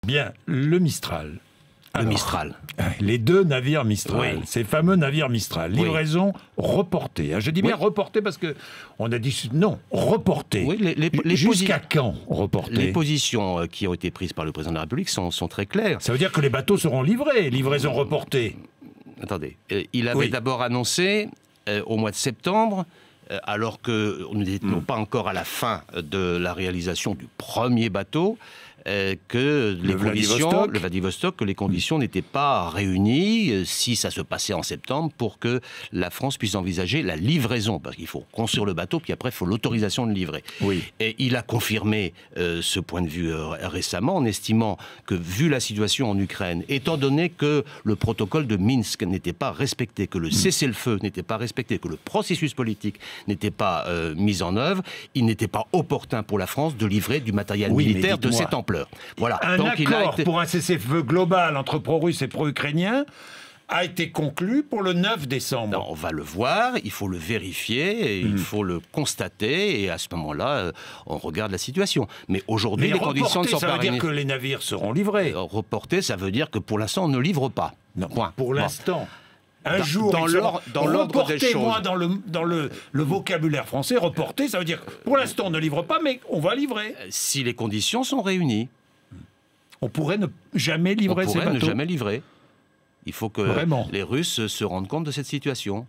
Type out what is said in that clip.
Bien, le Mistral. Le Mistral. Les 2 navires Mistral, Oui. ces fameux navires Mistral, livraison reportée. Je dis bien reportée parce que on a dit non, reportée. Oui, jusqu'à quand reportée? Les positions qui ont été prises par le président de la République sont très claires. Ça veut dire que les bateaux seront livrés, livraison reportée. Attendez, il avait d'abord annoncé au mois de septembre, alors que nous n'étions pas encore à la fin de la réalisation du premier bateau, que les conditions, le Vladivostok, que les conditions n'étaient pas réunies, si ça se passait en septembre, pour que la France puisse envisager la livraison, parce qu'il faut construire le bateau, puis après il faut l'autorisation de livrer. Oui. Et il a confirmé ce point de vue récemment, en estimant que, vu la situation en Ukraine, étant donné que le protocole de Minsk n'était pas respecté, que le cessez-le-feu n'était pas respecté, que le processus politique n'était pas mis en œuvre, il n'était pas opportun pour la France de livrer du matériel militaire de cette ampleur. Voilà. Un accord pour un cessez-le-feu global entre pro-russes et pro-ukrainiens a été conclu pour le 9 décembre. Non, on va le voir, il faut le vérifier, et il faut le constater, et à ce moment-là, on regarde la situation. Mais aujourd'hui, les conditions ne sont pas réunies. Ça veut dire que les navires seront livrés. Reporter, ça veut dire que pour l'instant, on ne livre pas. Non, point. Pour l'instant. Un jour, dans l'ordre des choses. Moi, dans le vocabulaire français, reporter, ça veut dire que pour l'instant, on ne livre pas, mais on va livrer. Si les conditions sont réunies. On pourrait ne jamais livrer ces bateaux. On pourrait ne jamais livrer. Il faut que les Russes se rendent compte de cette situation.